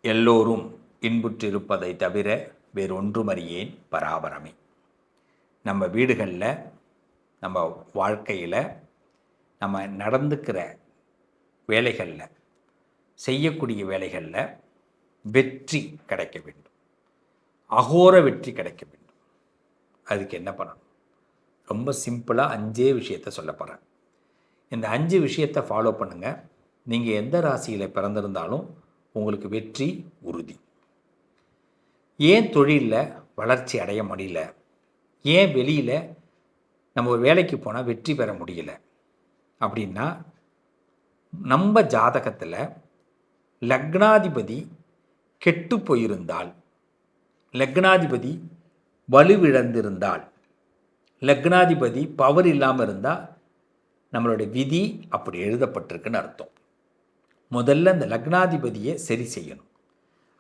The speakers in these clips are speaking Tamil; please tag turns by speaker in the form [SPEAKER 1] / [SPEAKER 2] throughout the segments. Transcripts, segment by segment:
[SPEAKER 1] எல்லோரும் இன்புற்றிருப்பதை தவிர வேறொன்றுமறியேன் பராபரமே. நம்ம வீடுகளில், நம்ம வாழ்க்கையில், நம்ம நடந்துக்கிற வேலைகளில், செய்யக்கூடிய வேலைகளில் வெற்றி கிடைக்க வேண்டும், அகோர வெற்றி கிடைக்க வேண்டும். அதுக்கு என்ன பண்ணணும்? ரொம்ப சிம்பிளாக 5 விஷயத்தை சொல்ல போகிறேன். இந்த 5 விஷயத்தை ஃபாலோ பண்ணுங்கள். நீங்கள் எந்த ராசியில் பிறந்திருந்தாலும் உங்களுக்கு வெற்றி உறுதி. ஏன் தொழிலில் வளர்ச்சி அடைய முடியல? ஏன் வெளியில் நம்ம ஒரு வேலைக்கு போனால் வெற்றி பெற முடியல அப்படின்னா, நம்ம ஜாதகத்தில் லக்னாதிபதி கெட்டு போயிருந்தால், லக்னாதிபதி வலுவிழந்திருந்தால், லக்னாதிபதி பவர் இல்லாமல் இருந்தால் நம்மளுடைய விதி அப்படி எழுதப்பட்டிருக்குன்னு அர்த்தம். முதல்ல அந்த லக்னாதிபதியை சரி செய்யணும்.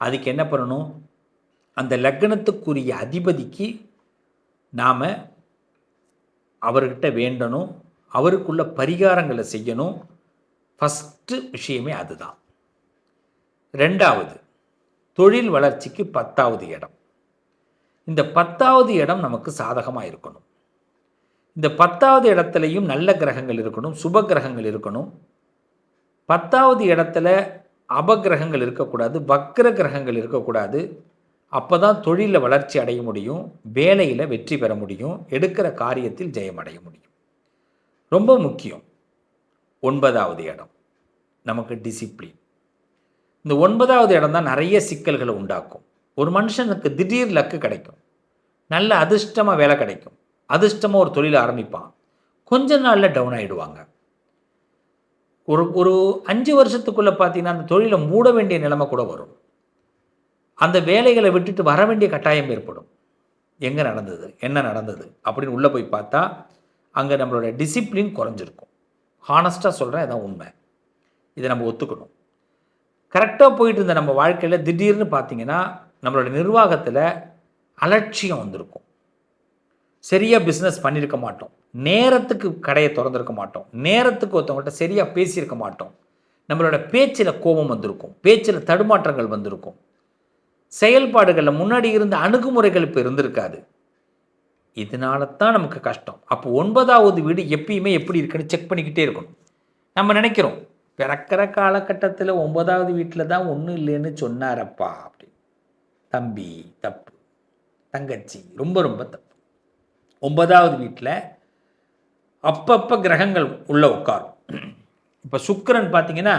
[SPEAKER 1] அதுக்கு என்ன பண்ணணும்? அந்த லக்னத்துக்குரிய அதிபதிக்கு நாம் அவர்கிட்ட வேண்டணும், அவருக்குள்ள பரிகாரங்களை செய்யணும். ஃபஸ்ட்டு விஷயமே அதுதான். 2வது, தொழில் வளர்ச்சிக்கு 10வது இடம். இந்த 10வது இடம் நமக்கு சாதகமாக இருக்கணும். இந்த 10வது இடத்துலையும் நல்ல கிரகங்கள் இருக்கணும், சுப கிரகங்கள் இருக்கணும். 10வது இடத்துல அபகிரகங்கள் இருக்கக்கூடாது, வக்ர கிரகங்கள் இருக்கக்கூடாது. அப்போ தான் தொழிலில் வளர்ச்சி அடைய முடியும், வேலையில் வெற்றி பெற முடியும், எடுக்கிற காரியத்தில் ஜெயம் அடைய முடியும். ரொம்ப முக்கியம் 9வது இடம் நமக்கு டிசிப்ளின். இந்த 9வது இடம் தான் நிறைய சிக்கல்களை உண்டாக்கும். ஒரு மனுஷனுக்கு திடீர் லக்கு கிடைக்கும், நல்ல அதிர்ஷ்டமாக வேலை கிடைக்கும், அதிர்ஷ்டமாக ஒரு தொழில் ஆரம்பிப்பான், கொஞ்ச நாளில் டவுன் ஆகிடுவாங்க. ஒரு 5 வருஷத்துக்குள்ளே பார்த்தீங்கன்னா அந்த தொழிலை மூட வேண்டிய நிலைமை கூட வரும். அந்த வேலைகளை விட்டுட்டு வர வேண்டிய கட்டாயம் ஏற்படும். எங்கே நடந்தது, என்ன நடந்தது அப்படின்னு உள்ளே போய் பார்த்தா அங்கே நம்மளோட டிசிப்ளின் குறைஞ்சிருக்கும். ஹானஸ்ட்டாக சொல்கிறேன், இதான் உண்மை. இதை நம்ம ஒத்துக்கணும். கரெக்டாக போயிட்டு இருந்த நம்ம வாழ்க்கையில் திடீர்னு பார்த்தீங்கன்னா நம்மளோட நிர்வாகத்தில் அலட்சியம் வந்திருக்கும். சரியாக பிஸ்னஸ் பண்ணியிருக்க மாட்டோம், நேரத்துக்கு கடையை திறந்துருக்க மாட்டோம், நேரத்துக்கு ஒருத்தவங்கள்ட்ட சரியாக பேசியிருக்க மாட்டோம், நம்மளோட பேச்சில் கோபம் வந்திருக்கும், பேச்சில் தடுமாற்றங்கள் வந்திருக்கும், செயல்பாடுகளில் முன்னாடி இருந்த அணுகுமுறைகள் இப்போ இருந்திருக்காது. இதனால தான் நமக்கு கஷ்டம். அப்போ 9வது வீடு எப்பயுமே எப்படி இருக்குன்னு செக் பண்ணிக்கிட்டே இருக்கணும். நம்ம நினைக்கிறோம் பிறக்கிற காலகட்டத்தில் 9வது வீட்டில் தான் ஒன்றும் இல்லைன்னு சொன்னாரப்பா அப்படி. தம்பி தப்பு, தங்கச்சி ரொம்ப ரொம்ப தப்பு. 9வது வீட்டில் அப்பப்போ கிரகங்கள் உள்ளே உட்காரும். இப்போ சுக்கிரன் பார்த்தீங்கன்னா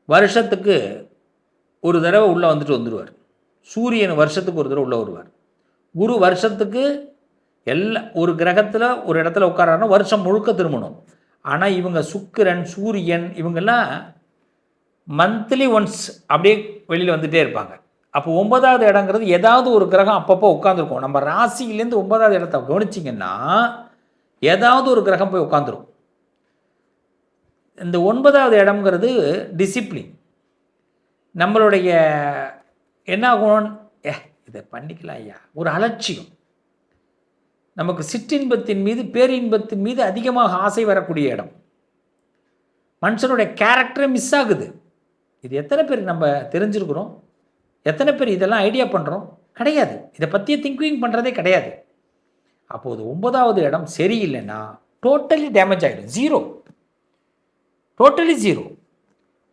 [SPEAKER 1] வருஷத்துக்கு ஒரு தடவை உள்ளே வந்துடுவார். சூரியன் வருஷத்துக்கு ஒரு தடவை உள்ளே வருவார். குரு வருஷத்துக்கு ஒரு கிரகத்தில் ஒரு இடத்துல உட்காராருன்னா வருஷம் முழுக்க திரும்பணும். ஆனால் இவங்க சுக்கிரன், சூரியன் இவங்கெல்லாம் மந்த்லி ஒன்ஸ் அப்படியே வெளியில் வந்துகிட்டே இருப்பாங்க. அப்போ 9வது இடங்கிறது ஏதாவது ஒரு கிரகம் அப்பப்போ உட்காந்துருக்கும். நம்ம ராசியிலேருந்து 9வது இடத்த கவனிச்சிங்கன்னா ஏதாவது ஒரு கிரகம் போய் உட்காந்துரும். இந்த 9வது இடம்ங்கிறது டிசிப்ளின். நம்மளுடைய என்ன ஆகும், இதை பண்ணிக்கலாம் ஐயா, ஒரு அலட்சியம். நமக்கு சிற்றின்பத்தின் மீது, பேரின்பத்தின் மீது அதிகமாக ஆசை வரக்கூடிய இடம். மனுஷனுடைய கேரக்டரே மிஸ் ஆகுது. இது எத்தனை பேர் நம்ம தெரிஞ்சிருக்கிறோம்? எத்தனை பேர் இதெல்லாம் ஐடியா பண்ணுறோம்? கிடையாது. இதை பற்றிய திங்கிங் பண்ணுறதே கிடையாது. அப்போது 9வது இடம் சரியில்லைன்னா டோட்டலி டேமேஜ் ஆகிடும். Zero, totally zero.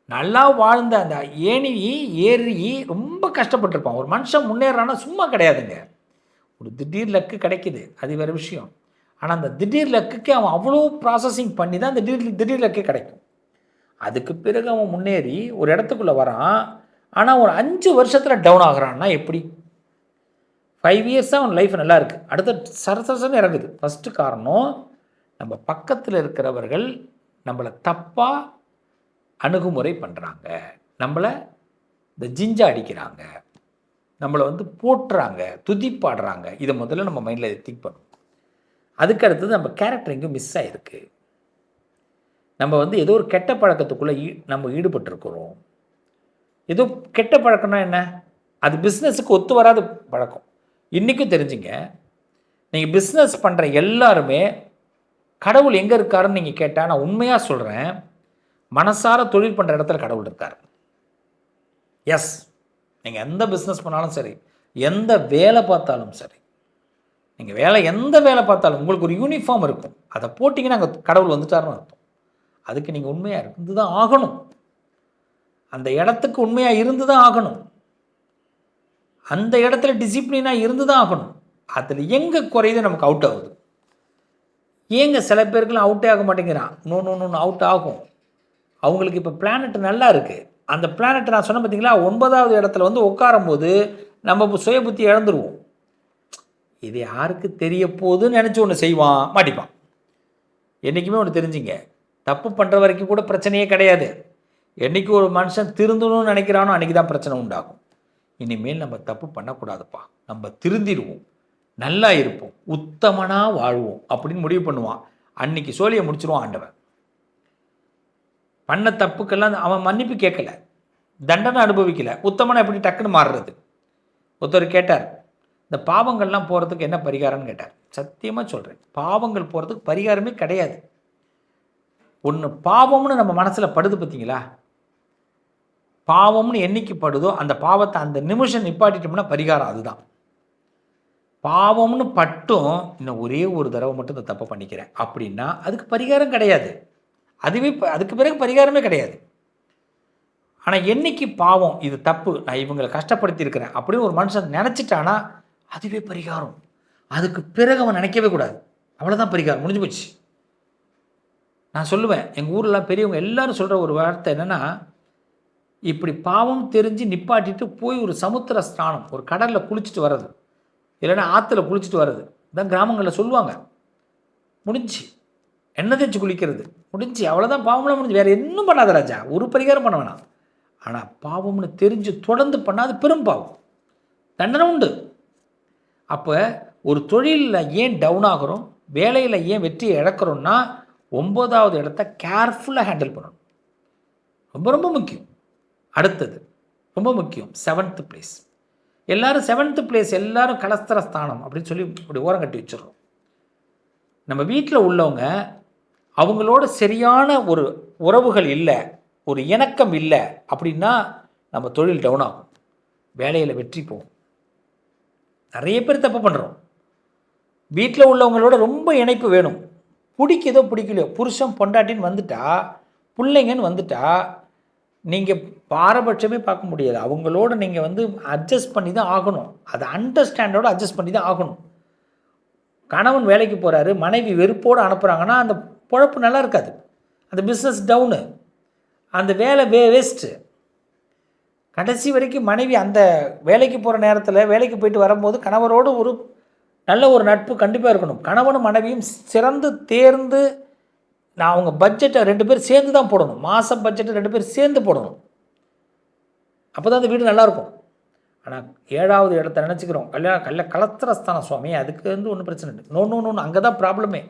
[SPEAKER 1] நல்லா வாழ்ந்த அந்த ஏறி ரொம்ப கஷ்டப்பட்டுருப்பான். ஒரு மனுஷன் முன்னேறானா சும்மா கிடையாதுங்க. ஒரு திடீர் லக்கு கிடைக்குது, அது வேறு விஷயம். ஆனால் அந்த திடீர் லக்குக்கு அவன் அவ்வளோ ப்ராசஸிங் பண்ணி தான் அந்த திடீர் லக்கே கிடைக்கும். அதுக்கு பிறகு அவன் முன்னேறி ஒரு இடத்துக்குள்ளே வரான். ஆனால் ஒரு 5 வருஷத்தில் டவுன் ஆகிறான்னா எப்படி? 5 இயர்ஸாக அவன் லைஃப் நல்லா இருக்குது, அடுத்த சரசரசன்னு இறங்குது. ஃபஸ்ட்டு காரணம், நம்ம பக்கத்தில் இருக்கிறவர்கள் நம்மளை தப்பாக அணுகுமுறை பண்ணுறாங்க, நம்மளை இந்த ஜிஞ்சா அடிக்கிறாங்க, நம்மளை போட்டுறாங்க, துதிப்பாடுறாங்க. இதை முதல்ல நம்ம மைண்டில் திங்க் பண்ணணும். அதுக்கு அடுத்தது நம்ம கேரக்டர் எங்கேயும் மிஸ் ஆகிருக்கு. நம்ம ஏதோ ஒரு கெட்ட பழக்கத்துக்குள்ளே நம்ம ஈடுபட்டிருக்கிறோம். ஏதோ கெட்ட பழக்கம்னா என்ன? அது பிஸ்னஸுக்கு ஒத்து வராத பழக்கம். இன்றைக்கும் தெரிஞ்சுங்க, நீங்கள் பிஸ்னஸ் பண்ணுற எல்லாருமே கடவுள் எங்கே இருக்காருன்னு நீங்கள் கேட்டால், நான் உண்மையாக சொல்கிறேன், மனசார தொழில் பண்ணுற இடத்துல கடவுள் இருக்கார். எஸ், நீங்கள் எந்த பிஸ்னஸ் பண்ணாலும் சரி, எந்த வேலை பார்த்தாலும் சரி, நீங்கள் எந்த வேலை பார்த்தாலும் உங்களுக்கு ஒரு யூனிஃபார்ம் இருக்கும். அதை போட்டிங்கன்னா அங்கே கடவுள் வந்துட்டாருன்னு அர்த்தம். அதுக்கு நீங்கள் உண்மையாக இருந்து தான் ஆகணும். அந்த இடத்துக்கு உண்மையாக இருந்து தான் ஆகணும். அந்த இடத்துல டிசிப்ளினாக இருந்து தான் ஆகணும். அதில் எங்கே குறையுது நமக்கு அவுட் ஆகுது. ஏங்க சில பேருக்குலாம் அவுட்டே ஆக மாட்டேங்கிறான். நோ அவுட் ஆகும். அவங்களுக்கு இப்போ பிளானட் நல்லா இருக்குது. அந்த பிளானட் நான் சொன்ன பார்த்தீங்களா, 9வது இடத்துல வந்து உட்காரும் போது நம்ம சுய புத்தி இழந்துருவோம். இது யாருக்கு தெரிய போகுதுன்னு நினச்சி ஒன்று செய்வான், மாட்டிப்பான். என்றைக்குமே ஒன்று தெரிஞ்சுங்க, தப்பு பண்ணுற வரைக்கும் கூட பிரச்சனையே கிடையாது. என்றைக்கு ஒரு மனுஷன் திருந்தணும்னு நினைக்கிறானோ அன்றைக்கி தான் பிரச்சனை உண்டாகும். இனிமேல் நம்ம தப்பு பண்ணக்கூடாதுப்பா, நம்ம திருந்திடுவோம், நல்லா இருப்போம், உத்தமனாக வாழ்வோம் அப்படின்னு முடிவு பண்ணுவான். அன்னைக்கு சோழியை முடிச்சிருவான் ஆண்டவன். பண்ண தப்புக்கெல்லாம் அவன் மன்னிப்பு கேட்கல, தண்டனை அனுபவிக்கலை, உத்தமனை எப்படி டக்குன்னு மாறுறது? ஒருத்தர் கேட்டார், இந்த பாவங்கள்லாம் போகிறதுக்கு என்ன பரிகாரம்னு கேட்டார். சத்தியமாக சொல்கிறேன், பாவங்கள் போகிறதுக்கு பரிகாரமே கிடையாது. ஒன்று பாவம்னு நம்ம மனசில் படுது பார்த்தீங்களா, பாவம்னு என்னைக்கு படுதோ அந்த பாவத்தை அந்த நிமிஷம் நிப்பாட்டிட்டோம்னா பரிகாரம் அதுதான். பாவம்னு பட்டும் இன்னும் ஒரே ஒரு தடவை மட்டும் இந்த தப்பை பண்ணிக்கிறேன் அப்படின்னா அதுக்கு பரிகாரம் கிடையாது. அதுக்கு பிறகு பரிகாரமே கிடையாது. ஆனால் என்னைக்கு பாவம், இது தப்பு, நான் இவங்களை கஷ்டப்படுத்தியிருக்கிறேன் அப்படின்னு ஒரு மனுஷன் நினச்சிட்டானா அதுவே பரிகாரம். அதுக்கு பிறகு அவன் நினைக்கவே கூடாது. அவ்வளோதான் பரிகாரம், முடிஞ்சு போச்சு. நான் சொல்லுவேன், எங்கள் ஊரில் பெரியவங்க எல்லாரும் சொல்கிற ஒரு வார்த்தை என்னென்னா, இப்படி பாவம் தெரிஞ்சு நிப்பாட்டிட்டு போய் ஒரு சமுத்திர ஸ்நானம், ஒரு கடலில் குளிச்சுட்டு வர்றது, இல்லைன்னா ஆற்றுல குளிச்சுட்டு வர்றது தான் கிராமங்களில் சொல்லுவாங்க. முடிஞ்சு எண்ணெய் தேய்ச்சி குளிக்கிறது முடிஞ்சு, அவ்வளோதான், பாவம்லாம் முடிஞ்சு. வேறு இன்னும் பண்ணாத ராஜா, ஒரு பரிகாரம் பண்ண வேணாம். ஆனால் பாவம்னு தெரிஞ்சு தொடர்ந்து பண்ணாது பெரும் பாவம், தண்டனை உண்டு. அப்போ ஒரு தொழிலில் ஏன் டவுன் ஆகிறோம், வேலையில் ஏன் வெற்றியை இழக்கிறோம்னா 9வது இடத்த கேர்ஃபுல்லாக ஹேண்டில் பண்ணணும். ரொம்ப ரொம்ப முக்கியம். அடுத்தது ரொம்ப முக்கியம் 7th பிளேஸ். எல்லோரும் 7th பிளேஸ், எல்லோரும் கலஸ்தர ஸ்தானம் அப்படின்னு சொல்லி இப்படி ஓரம் கட்டி வச்சிடறோம். நம்ம வீட்டில் உள்ளவங்க அவங்களோட சரியான ஒரு உறவுகள் இல்லை, ஒரு இணக்கம் இல்லை அப்படின்னா நம்ம தொழில் டவுன் ஆகும், வேலையில் வெற்றி போகும். நிறைய பேர் தப்பு பண்ணுறோம். வீட்டில் உள்ளவங்களோட ரொம்ப இணைப்பு வேணும். பிடிக்குதோ பிடிக்கலையோ, புருஷன் பொண்டாட்டின்னு வந்துட்டா, பிள்ளைங்கன்னு வந்துட்டா நீங்கள் பாரபட்சமே பார்க்க முடியாது. அவங்களோட நீங்கள் வந்து அட்ஜஸ்ட் பண்ணி தான் ஆகணும். அதை அண்டர்ஸ்டாண்டோடு அட்ஜஸ்ட் பண்ணி தான் ஆகணும். கணவன் வேலைக்கு போகிறாரு, மனைவி வெறுப்போடு அனுப்புகிறாங்கன்னா அந்த பொழப்பு நல்லா இருக்காது, அந்த பிஸ்னஸ் டவுனு, அந்த வேலை வேஸ்ட்டு. கடைசி வரைக்கும் மனைவி அந்த வேலைக்கு போகிற நேரத்தில் வேலைக்கு போயிட்டு வரும்போது கணவரோடு ஒரு நல்ல ஒரு நட்பு கண்டிப்பாக இருக்கணும். கணவனும் மனைவியும் சிறந்து தேர்ந்து நான் அவங்க பட்ஜெட்டை 2 பேர் சேர்ந்து தான் போடணும். மாதம் பட்ஜெட்டை 2 பேர் சேர்ந்து போடணும். அப்போ தான் அந்த வீடு நல்லாயிருக்கும். ஆனால் 7வது இடத்த நினச்சிக்கிறோம், கலத்திரஸ்தானம் சுவாமி, அதுக்கு வந்து ஒன்றும் பிரச்சனை இல்லை. நோ அங்கே தான் ப்ராப்ளமே.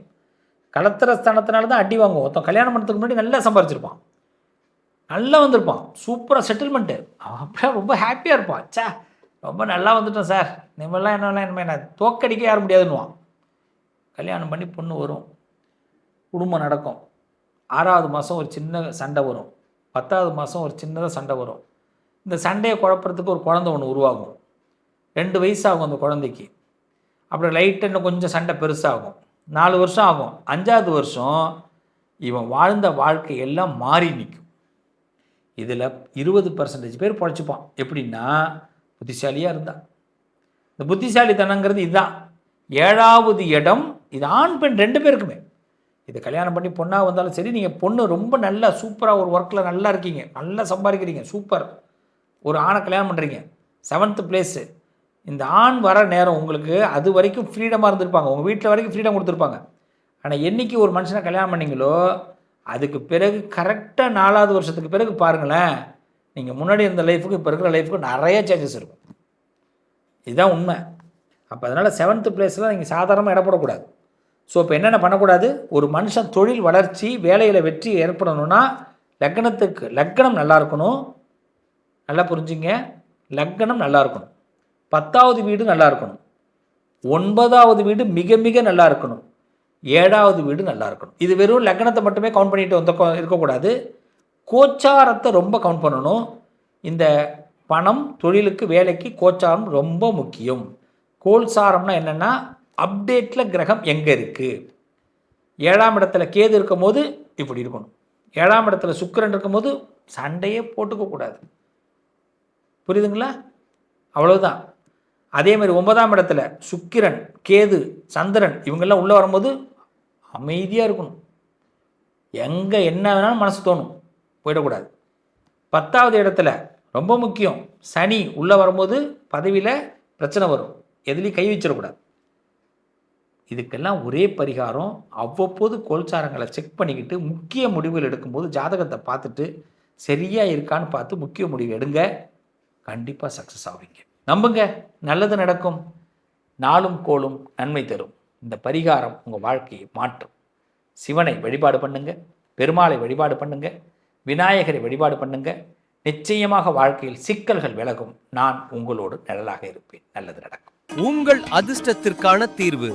[SPEAKER 1] கலத்திரஸ்தானத்தினால தான் அடி வாங்குவோம். ஒருத்தன் கல்யாணம் பண்ணுறதுக்கு முன்னாடி நல்லா சம்பாரிச்சிருப்பான், நல்லா வந்திருப்பான், சூப்பராக செட்டில்மெண்ட்டு, அவன் அப்படியே ரொம்ப ஹாப்பியாக இருப்பான். சே ரொம்ப நல்லா வந்துட்டோம் சார், இனிமேலாம் என்ன தோக்கடிக்க யார முடியாதுன்னுவான். கல்யாணம் பண்ணி பொண்ணு வரும், குடும்பம் நடக்கும். 6வது மாதம் ஒரு சின்ன சண்டை வரும், 10வது மாதம் ஒரு சின்னதாக சண்டை வரும். இந்த சண்டையை குழப்பறதுக்கு ஒரு குழந்தை ஒன்று உருவாகும். 2 வயசாகும் அந்த குழந்தைக்கு. அப்புறம் லைட்டாக இன்னும் கொஞ்சம் சண்டை பெருசாகும். 4 வருஷம் ஆகும். 5வது வருஷம் இவன் வாழ்ந்த வாழ்க்கை எல்லாம் மாறி நிற்கும். இதில் 20% பேர் பொழைச்சிப்பான். எப்படின்னா புத்திசாலியாக இருந்தால். இந்த புத்திசாலித்தனங்கிறது இதுதான். 7வது இடம் இது ஆண் பெண் 2 பேருக்குமே. இது கல்யாணம் பண்ணி பொண்ணாக வந்தாலும் சரி, நீங்கள் பொண்ணு ரொம்ப நல்லா சூப்பராக ஒரு ஒர்க்கில் நல்லா இருக்கீங்க, நல்லா சம்பாதிக்கிறீங்க, சூப்பர், ஒரு ஆணை கல்யாணம் பண்ணுறீங்க, 7th பிளேஸு. இந்த ஆண் வர நேரம் உங்களுக்கு அது வரைக்கும் ஃப்ரீடமாக இருந்திருப்பாங்க, உங்கள் வீட்டில் வரைக்கும் ஃப்ரீடம் கொடுத்துருப்பாங்க. ஆனால் என்றைக்கு ஒரு மனுஷனை கல்யாணம் பண்ணிங்களோ அதுக்கு பிறகு கரெக்டாக 4வது வருஷத்துக்கு பிறகு பாருங்களேன், நீங்கள் முன்னாடி இருந்த லைஃபுக்கு இப்போ இருக்கிற லைஃபுக்கு நிறைய சேஞ்சஸ் இருக்கும். இதுதான் உண்மை. அப்போ அதனால் 7th பிளேஸில் நீங்கள் சாதாரணமாக இடப்படக்கூடாது. ஸோ இப்போ என்னென்ன பண்ணக்கூடாது, ஒரு மனுஷன் தொழில் வளர்ச்சி வேலையில் வெற்றி ஏற்படணும்னா லக்னம் நல்லா இருக்கணும். நல்லா புரிஞ்சுங்க, லக்னம் நல்லா இருக்கணும், 10வது வீடு நல்லா இருக்கணும், 9வது வீடு மிக மிக நல்லா இருக்கணும், 7வது வீடு நல்லா இருக்கணும். இது வெறும் லக்னத்தை மட்டுமே கவுண்ட் பண்ணிட்டு இருக்கக்கூடாது, கோச்சாரத்தை ரொம்ப கவுண்ட் பண்ணணும். இந்த பணம், தொழிலுக்கு, வேலைக்கு கோச்சாரம் ரொம்ப முக்கியம். கோல்சாரம்னா என்னென்னா அப்டேட்டில் கிரகம் எங்கே இருக்குது. 7ஆம் இடத்துல கேது இருக்கும் போது இப்படி இருக்கணும். 7ஆம் இடத்துல சுக்கிரன் இருக்கும்போது சண்டையே போட்டுக்கக்கூடாது. புரியுதுங்களா? அவ்வளவுதான். அதே மாதிரி 9ஆம் இடத்துல சுக்கிரன், கேது, சந்திரன் இவங்கெல்லாம் உள்ளே வரும்போது அமைதியாக இருக்கணும். எங்கே என்ன வேணாலும் மனசு தோணும், போயிடக்கூடாது. 10வது இடத்துல ரொம்ப முக்கியம், சனி உள்ளே வரும்போது பதவியில் பிரச்சனை வரும், எதுலேயும் கை வச்சிடக்கூடாது. இதுக்கெல்லாம் ஒரே பரிகாரம், அவ்வப்போது கோல்சாரங்களை செக் பண்ணிக்கிட்டு முக்கிய முடிவுகள் எடுக்கும்போது ஜாதகத்தை பார்த்துட்டு சரியாக இருக்கான்னு பார்த்து முக்கிய முடிவு எடுங்க. கண்டிப்பாக சக்ஸஸ் ஆவீங்க. நம்புங்க, நல்லது நடக்கும். நாளும் கோளும் நன்மை தரும். இந்த பரிகாரம் உங்கள் வாழ்க்கையை மாற்றும். சிவனை வழிபாடு பண்ணுங்க, பெருமாளை வழிபாடு பண்ணுங்க, விநாயகரை வழிபாடு பண்ணுங்க. நிச்சயமாக வாழ்க்கையில் சிக்கல்கள் விலகும். நான் உங்களோடு நிழலாக இருப்பேன். நல்லது நடக்கும்.
[SPEAKER 2] உங்கள் அதிர்ஷ்டத்திற்கான தீர்வு: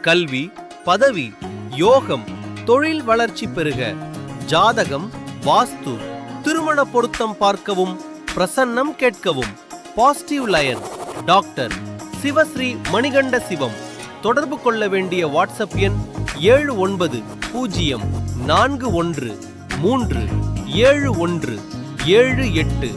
[SPEAKER 2] கல்வி, பதவி, யோகம், தொழில் வளர்ச்சி பெருக. ஜாதகம், வாஸ்து, திருமண பொருத்தம் பார்க்கவும், பிரசன்னம் கேட்கவும். Positive line doctor Sivasri Manikanda Sivam. தொடர்பு கொள்ள வேண்டிய வாட்ஸ்அப் எண் 7904137178.